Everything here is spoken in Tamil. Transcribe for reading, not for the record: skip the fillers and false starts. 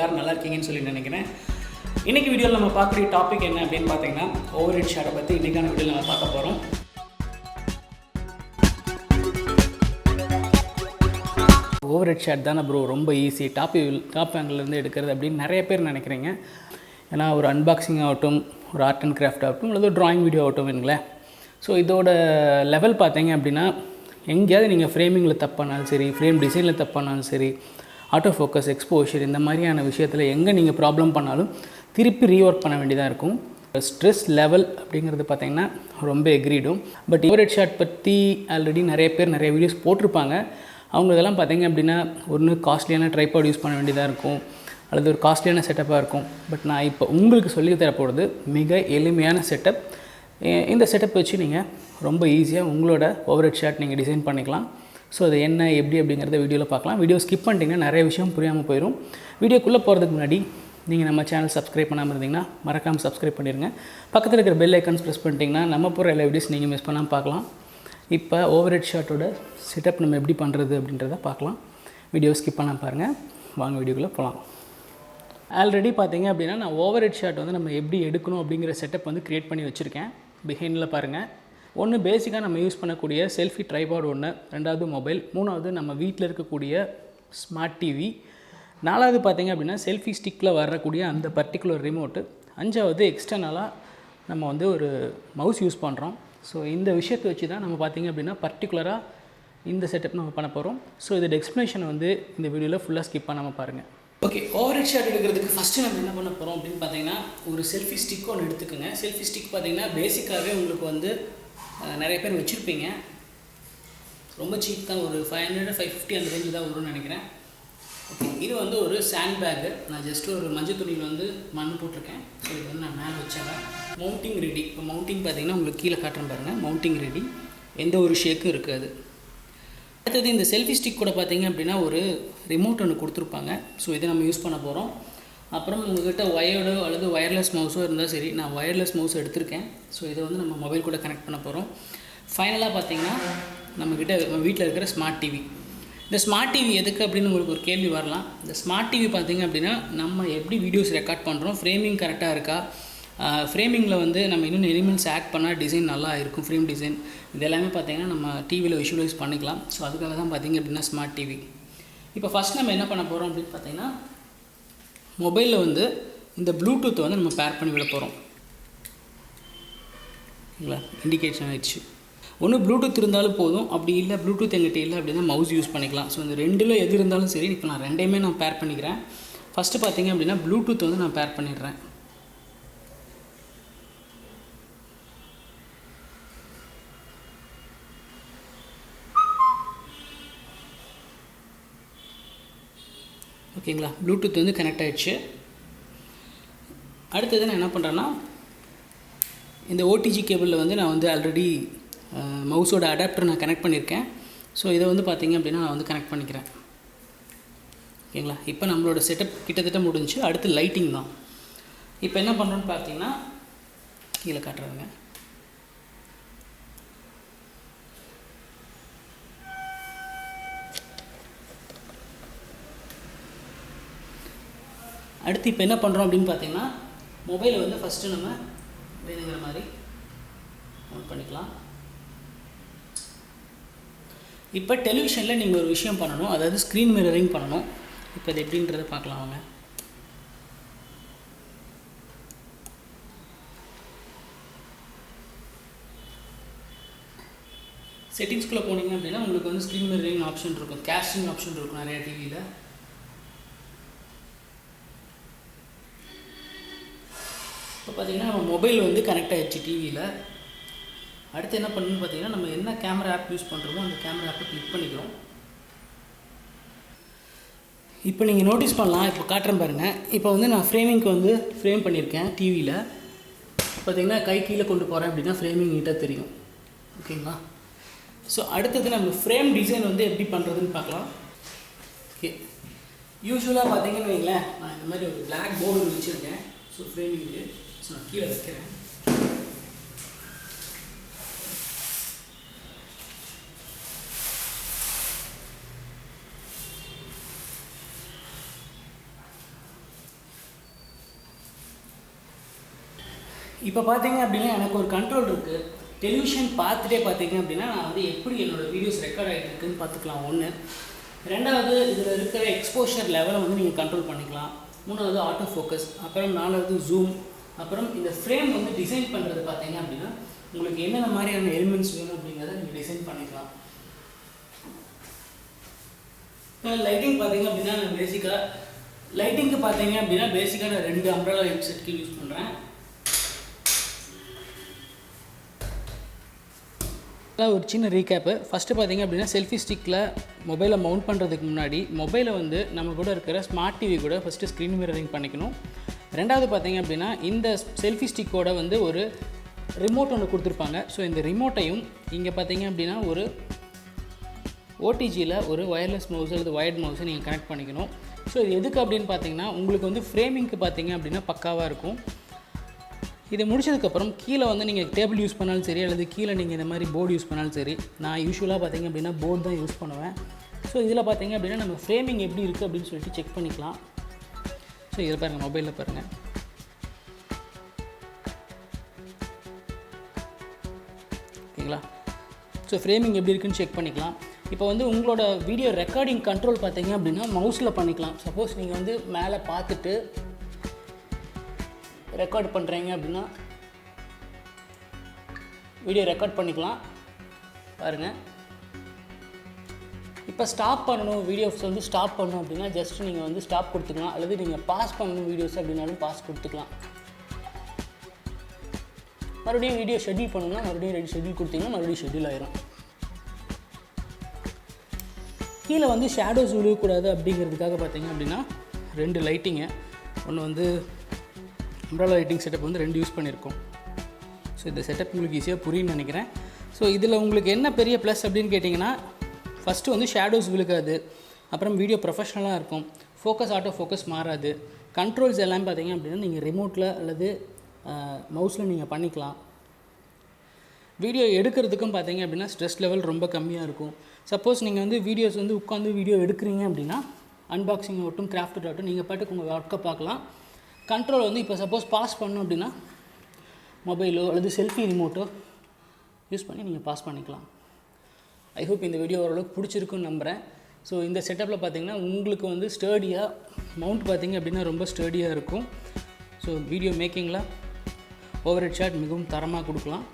எல்லோரும் நல்லா இருக்கீங்கன்னு சொல்லி நினைக்கிறேன். இன்றைக்கி வீடியோவில் நம்ம பார்க்குற டாபிக் என்ன அப்படின்னு பார்த்தீங்கன்னா ஓவர் ஹெட் ஷாட்டை பற்றி இன்றைக்கான வீடியோவில் நம்ம பார்க்க போகிறோம். ஓவர் ஹெட் ஷாட் தானே ப்ரோ ரொம்ப ஈஸி, டாப் ஆங்கிள்லேருந்து எடுக்கிறது அப்படின்னு நிறைய பேர் நினைக்கிறீங்க. ஏன்னா ஒரு அன்பாக்சிங் ஆகட்டும், ஒரு ஆர்ட் அண்ட் கிராஃப்ட் ஆகட்டும், அல்லது ஒரு ட்ராயிங் வீடியோ ஆகட்டும் வேணுங்களேன். ஸோ இதோட லெவல் பார்த்தீங்க அப்படின்னா எங்கேயாவது நீங்கள் ஃப்ரேமிங்கில் தப்பானாலும் சரி, ஃப்ரேம் டிசைனில் தப்பானாலும் சரி, ஆட்டோ ஃபோக்கஸ், எக்ஸ்போஷர் இந்த மாதிரியான விஷயத்தில் எங்கே நீங்கள் ப்ராப்ளம் பண்ணாலும் திருப்பி ரீஒர்க் பண்ண வேண்டியதாக இருக்கும். ஸ்ட்ரெஸ் லெவல் அப்படிங்கிறது பார்த்திங்கன்னா ரொம்ப எக்ரீடும். பட் ஓவர் ஹெட் ஷாட் பற்றி ஆல்ரெடி நிறைய பேர் நிறைய வீடியோஸ் போட்டிருப்பாங்க. அவங்க இதெல்லாம் பார்த்திங்க அப்படின்னா ஒன்று காஸ்ட்லியான ட்ரைபாட் யூஸ் பண்ண வேண்டியதாக இருக்கும், அல்லது ஒரு காஸ்ட்லியான செட்டப்பாக இருக்கும். பட் நான் இப்போ உங்களுக்கு சொல்லி தரப்போகிறது மிக எளிமையான செட்டப். இந்த செட்டப் வச்சு நீங்கள் ரொம்ப ஈஸியாக உங்களோட ஓவர் ஹெட் ஷாட் நீங்கள் டிசைன் பண்ணிக்கலாம். ஸோ அது என்ன எப்படி அப்படிங்கிறத வீடியோவில் பார்க்கலாம். வீடியோ ஸ்கிப் பண்ணிட்டீங்கன்னா நிறைய விஷயம் புரியாமல் போயிடும். வீடியோக்குள்ளே போகிறதுக்கு முன்னாடி நீங்கள் நம்ம சேனல் சப்ஸ்கிரைப் பண்ணாமல் இருந்தீங்கன்னா மறக்காமல் சப்ஸ்கிரைப் பண்ணிடுங்க. பக்கத்தில் இருக்கிற பெல் ஐக்கான்ஸ் ப்ரெஸ் பண்ணிட்டீங்கன்னா நம்ம போகிற எல்லா வீடியோஸ் நீங்கள் மிஸ் பண்ணாமல் பார்க்கலாம். இப்போ ஓவர் ஹெட் ஷாட்டோட செட்டப் நம்ம எப்படி பண்ணுறது அப்படின்றத பார்க்கலாம். வீடியோ ஸ்கிப் பண்ணாமல் பாருங்கள். வாங்க வீடியோக்குள்ளே போகலாம். ஆல்ரெடி பார்த்தீங்க அப்படின்னா நான் ஓவர் ஹெட் ஷாட் வந்து நம்ம எப்படி எடுக்கணும் அப்படிங்கிற செட்டப் வந்து க்ரியேட் பண்ணி வச்சுருக்கேன். பிஹைண்டில் பாருங்கள். ஒன்று பேசிக்காக நம்ம யூஸ் பண்ணக்கூடிய செல்ஃபி ட்ரைபாட், ஒன்று, ரெண்டாவது மொபைல், மூணாவது நம்ம வீட்டில் இருக்கக்கூடிய ஸ்மார்ட் டிவி, நாலாவது பார்த்திங்க அப்படின்னா செல்ஃபி ஸ்டிக்கில் வரக்கூடிய அந்த பர்டிகுலர் ரிமோட்டு, அஞ்சாவது எக்ஸ்டர்னலாக நம்ம வந்து ஒரு மவுஸ் யூஸ் பண்ணுறோம். ஸோ இந்த விஷயத்தை வச்சு தான் நம்ம பார்த்திங்க அப்படின்னா பர்டிகுலராக இந்த செட்டப் நம்ம பண்ண போகிறோம். ஸோ இதோட எக்ஸ்ப்ளனேஷன் வந்து இந்த வீடியோவில் ஃபுல்லாக ஸ்கிப் பண்ணாமல் பாருங்கள். ஓகே, ஓவர் ஹெட் ஷாட் எடுக்கிறதுக்கு ஃபஸ்ட்டு நம்ம என்ன பண்ண போகிறோம் அப்படின்னு பார்த்தீங்கன்னா ஒரு செல்ஃபி ஸ்டிக் ஒன்று எடுத்துக்கோங்க. செல்ஃபி ஸ்டிக் பார்த்திங்கன்னா பேசிக்காகவே உங்களுக்கு வந்து நிறைய பேர் வச்சுருப்பீங்க. ரொம்ப சீப் தான், ஒரு 500-550 அந்த ரேஞ்சு தான் வரும்னு நினைக்கிறேன். ஓகே, இது வந்து ஒரு சாண்ட் பேக்கு. நான் ஜஸ்ட்டு ஒரு மஞ்சள் துணியில் வந்து மண் போட்டிருக்கேன். ஸோ இது வந்து நான் மேலே வச்சேன். Mounting ready. இப்போ மவுண்டிங் பார்த்திங்கன்னா உங்களுக்கு கீழே காட்டுறேன் பாருங்கள். மவுண்டிங் ரெடி, எந்த ஒரு ஷேக்கும் இருக்காது. அடுத்தது இந்த செல்ஃபி ஸ்டிக் கூட பார்த்திங்க அப்படின்னா ஒரு ரிமோட் ஒன்று கொடுத்துருப்பாங்க. ஸோ இதை நம்ம யூஸ் பண்ண போகிறோம். அப்புறம் உங்கள்கிட்ட ஒயர்டோ அல்லது ஒயர்லெஸ் மவுஸோ இருந்தால் சரி, நான் ஒயர்லெஸ் மவுஸ் எடுத்திருக்கேன். ஸோ இதை வந்து நம்ம மொபைல் கூட கனெக்ட் பண்ண போகிறோம். ஃபைனலாக பார்த்திங்கன்னா நம்மக்கிட்ட வீட்டில் இருக்கிற ஸ்மார்ட் டிவி. இந்த ஸ்மார்ட் டிவி எதுக்கு அப்படின்னு உங்களுக்கு ஒரு கேள்வி வரலாம். இந்த ஸ்மார்ட் டிவி பார்த்திங்க அப்படின்னா நம்ம எப்படி வீடியோஸ் ரெக்கார்ட் பண்ணுறோம், ஃப்ரேமிங் கரெக்டாக இருக்கா, ஃப்ரேமிங்கில் வந்து நம்ம இன்னும் எலிமெண்ட்ஸ் ஆட் பண்ணால் டிசைன் நல்லா இருக்கும், ஃப்ரேம் டிசைன், இது எல்லாமே பார்த்திங்கன்னா நம்ம டிவியில் விஷுவலைஸ் பண்ணிக்கலாம். ஸோ அதுக்காக தான் பார்த்திங்க அப்படின்னா ஸ்மார்ட் டிவி. இப்போ ஃபஸ்ட் நம்ம என்ன பண்ண போகிறோம் அப்படின்னு பார்த்திங்கன்னா மொபைலில் வந்து இந்த ப்ளூடூத்தை வந்து நம்ம பேர் பண்ணி விட போகிறோம். ஓகேங்களா, இண்டிகேஷன் ஆகிடுச்சு. ஒன்று ப்ளூடூத் இருந்தாலும் போதும், அப்படி இல்லை ப்ளூடூத் எங்கிட்ட இல்லை அப்படின்னா மவுஸ் யூஸ் பண்ணிக்கலாம். ஸோ இந்த ரெண்டில் எது இருந்தாலும் சரி. இப்போ நான் ரெண்டையுமே நான் பேர் பண்ணிக்கிறேன். ஃபஸ்ட்டு பார்த்திங்க அப்படின்னா ப்ளூடூத் வந்து நான் பேர் பண்ணிடுறேன். ஓகேங்களா, ப்ளூடூத் வந்து கனெக்ட் ஆகிடுச்சு. அடுத்தது நான் என்ன பண்ணுறேன்னா இந்த ஓடிஜி கேபிளில் வந்து நான் வந்து ஆல்ரெடி மவுஸோட அடாப்டர் நான் கனெக்ட் பண்ணியிருக்கேன். ஸோ இதை வந்து பார்த்திங்க அப்படின்னா நான் வந்து கனெக்ட் பண்ணிக்கிறேன். ஓகேங்களா, இப்போ நம்மளோட செட்டப் கிட்டத்தட்ட முடிஞ்சு. அடுத்து லைட்டிங் தான். இப்போ என்ன பண்ணுறோன்னு பார்த்தீங்கன்னா கீழே காட்டுறாங்க. அடுத்து இப்போ என்ன பண்ணுறோம் அப்படின்னு பார்த்தீங்கன்னா மொபைலை வந்து ஃபஸ்ட்டு நம்ம வேணுங்கிற மாதிரி ஆன் பண்ணிக்கலாம். இப்போ டெலிவிஷனில் நீங்கள் ஒரு விஷயம் பண்ணணும், அதாவது ஸ்க்ரீன் மிரரிங் பண்ணணும். இப்போ இது எப்படின்றத பார்க்கலாம் வாங்க. செட்டிங்ஸ்குள்ளே போனீங்க அப்படின்னா உங்களுக்கு வந்து ஸ்க்ரீன் மிரரிங் ஆப்ஷன் இருக்கும், கேஸ்டிங் ஆப்ஷன் இருக்கும் நிறையா டிவியில். இப்போ பார்த்திங்கன்னா நம்ம மொபைல் வந்து கனெக்ட் ஆகிடுச்சு டிவியில். அடுத்து என்ன பண்ணணும்னு பார்த்திங்கன்னா நம்ம என்ன கேமரா ஆப் யூஸ் பண்ணுறோமோ அந்த கேமரா ஆப்பை கிளிக் பண்ணிக்கிறோம். இப்போ நீங்கள் நோட்டீஸ் பண்ணலாம், இப்போ காட்டுறேன் பாருங்கள். இப்போ வந்து நான் ஃப்ரேமிங்க்கு வந்து ஃப்ரேம் பண்ணியிருக்கேன் டிவியில். பார்த்திங்கன்னா கை கீழே கொண்டு போகிறேன் அப்படின்னா ஃப்ரேமிங் நீட்டாக தெரியும். ஓகேங்களா, ஸோ அடுத்தது நம்ம ஃப்ரேம் டிசைன் வந்து எப்படி பண்ணுறதுன்னு பார்க்கலாம். ஓகே, யூஸ்வலாக பார்த்திங்கன்னு வைங்களேன், நான் இந்த மாதிரி ஒரு பிளாக் போர்டு வச்சுருக்கேன். ஸோ ஃப்ரேமிங்கு ஸோ நான் கீழே வைக்கிறேன். இப்போ பார்த்தீங்க அப்படின்னா எனக்கு ஒரு கண்ட்ரோல் இருக்குது. டெலிவிஷன் பார்த்துட்டே பார்த்தீங்க அப்படின்னா நான் வந்து எப்படி என்னோடய வீடியோஸ் ரெக்கார்ட் ஆகிட்டு இருக்குன்னு பார்த்துக்கலாம். ஒன்று. ரெண்டாவது இதில் இருக்கிற எக்ஸ்போஷர் லெவலை வந்து நீங்கள் கண்ட்ரோல் பண்ணிக்கலாம். மூணாவது ஆட்டோ ஃபோக்கஸ். அப்புறம் நாலாவது ஜூம். அப்புறம் இந்த ஃப்ரேம் வந்து டிசைன் பண்ணுறது பார்த்தீங்க அப்படின்னா உங்களுக்கு என்னென்ன மாதிரியான எலிமெண்ட்ஸ் வேணும் அப்படிங்கிறத நீங்கள் டிசைன் பண்ணிக்கலாம். லைட்டிங் பார்த்தீங்க அப்படின்னா நான் லைட்டிங்க்கு பார்த்தீங்க அப்படின்னா பேசிக்காக நான் 2 அம்ப்ரெல்லா லைட் செட்க்கு யூஸ் பண்ணுறேன். ஒரு சின்ன ரீகேப்பு. ஃபஸ்ட்டு பார்த்தீங்க அப்படின்னா செல்ஃபி ஸ்டிக்கில் மொபைலை மவுண்ட் பண்ணுறதுக்கு முன்னாடி மொபைலை வந்து நம்ம கூட இருக்கிற ஸ்மார்ட் டிவி கூட ஃபஸ்ட்டு ஸ்க்ரீன் மிரரிங் பண்ணிக்கணும். ரெண்டாவது பார்த்தீங்க அப்படின்னா இந்த செல்ஃபி ஸ்டிக்கோட வந்து ஒரு ரிமோட் ஒன்று கொடுத்துருப்பாங்க. ஸோ இந்த ரிமோட்டையும் இங்கே பார்த்தீங்க அப்படின்னா ஒரு ஓடிஜியில் ஒரு ஒயர்லெஸ் மவுஸ் அல்லது ஒயர்ட் மவுஸை நீங்கள் கனெக்ட் பண்ணிக்கணும். ஸோ இது எதுக்கு அப்படின்னு பார்த்தீங்கன்னா உங்களுக்கு வந்து ஃப்ரேமிங்க்கு பார்த்தீங்க அப்படின்னா பக்காவாக இருக்கும். இது முடிச்சதுக்கப்புறம் கீழே வந்து நீங்கள் டேபிள் யூஸ் பண்ணாலும் சரி அல்லது கீழே நீங்கள் இந்த மாதிரி போர்டு யூஸ் பண்ணாலும் சரி, நான் யூஸ்வலாக பார்த்தீங்க அப்படின்னா போர்டு தான் யூஸ் பண்ணுவேன். ஸோ இதில் பார்த்தீங்க அப்படின்னா நம்ம ஃப்ரேமிங் எப்படி இருக்குது அப்படின்னு சொல்லிட்டு செக் பண்ணிக்கலாம். ஸோ இதில் பாருங்கள், மொபைலில் பாருங்கள். ஓகேங்களா? ஸோ ஃப்ரேமிங் எப்படி இருக்குன்னு செக் பண்ணிக்கலாம். இப்போ வந்து உங்களோட வீடியோ ரெக்கார்டிங் கண்ட்ரோல் பார்த்தீங்க அப்படின்னா மவுஸில் பண்ணிக்கலாம். சப்போஸ் நீங்கள் வந்து மேலே பார்த்துட்டு ரெக்கார்ட் பண்ணுறீங்க அப்படின்னா வீடியோ ரெக்கார்ட் பண்ணிக்கலாம். பாருங்கள், இப்போ ஸ்டாப் பண்ணணும், வீடியோஸ் வந்து ஸ்டாப் பண்ணணும் அப்படின்னா ஜஸ்ட் நீங்கள் வந்து ஸ்டாப் கொடுத்துக்கலாம். அல்லது நீங்கள் பாஸ் பண்ணணும் வீடியோஸ் அப்படின்னாலும் பாஸ் கொடுத்துக்கலாம். மறுபடியும் வீடியோ ஷெட்யூல் பண்ணணும்னா மறுபடியும் ஷெட்யூல் கொடுத்தீங்கன்னா மறுபடியும் ஷெட்யூல் ஆயிரும். கீழே வந்து ஷேடோஸ் விழுகக்கூடாது அப்படிங்கிறதுக்காக பார்த்தீங்க அப்படின்னா 2 லைட்டிங்கு, ஒன்று வந்து அம்ப்ரெல்லா லைட்டிங் செட்டப் வந்து 2 யூஸ் பண்ணியிருக்கோம். ஸோ இந்த செட்டப் உங்களுக்கு ஈஸியாக புரியும்னு நினைக்கிறேன். ஸோ இதில் உங்களுக்கு என்ன பெரிய ப்ளஸ் அப்படின்னு கேட்டிங்கன்னா, ஃபஸ்ட்டு வந்து ஷேடோஸ் விழுகாது, அப்புறம் வீடியோ ப்ரொஃபஷ்னலாக இருக்கும், ஃபோக்கஸ் ஆட்டோ ஃபோக்கஸ் மாறாது, கண்ட்ரோல்ஸ் எல்லாம் பார்த்தீங்க அப்படின்னா நீங்கள் ரிமோட்டில் அல்லது மவுஸில் நீங்கள் பண்ணிக்கலாம். வீடியோ எடுக்கிறதுக்கும் பார்த்தீங்க அப்படின்னா ஸ்ட்ரெஸ் லெவல் ரொம்ப கம்மியாக இருக்கும். சப்போஸ் நீங்கள் வந்து வீடியோஸ் வந்து உட்காந்து வீடியோ எடுக்கிறீங்க அப்படின்னா அன்பாக்சிங் ஆகட்டும் கிராஃப்ட் ஆகட்டும் நீங்கள் பாட்டுக்கு உங்கள் ஒர்க்கை பார்க்கலாம். கண்ட்ரோல் வந்து இப்போ சப்போஸ் பாஸ் பண்ணணும் அப்படின்னா மொபைலோ அல்லது செல்ஃபி ரிமோட்டோ யூஸ் பண்ணி நீங்கள் பாஸ் பண்ணிக்கலாம். ஐ ஹோப் இந்த வீடியோ ஓரளவுக்கு பிடிச்சிருக்குன்னு நம்புகிறேன். ஸோ இந்த செட்டப்பில் பார்த்தீங்கன்னா உங்களுக்கு வந்து ஸ்டர்டியாக மவுண்ட் பார்த்தீங்க அப்படின்னா ரொம்ப ஸ்டர்டியாக இருக்கும். ஸோ வீடியோ மேக்கிங்கில் ஓவர் ஹெட் ஷாட் மிகவும் தரமாக கொடுக்கலாம்.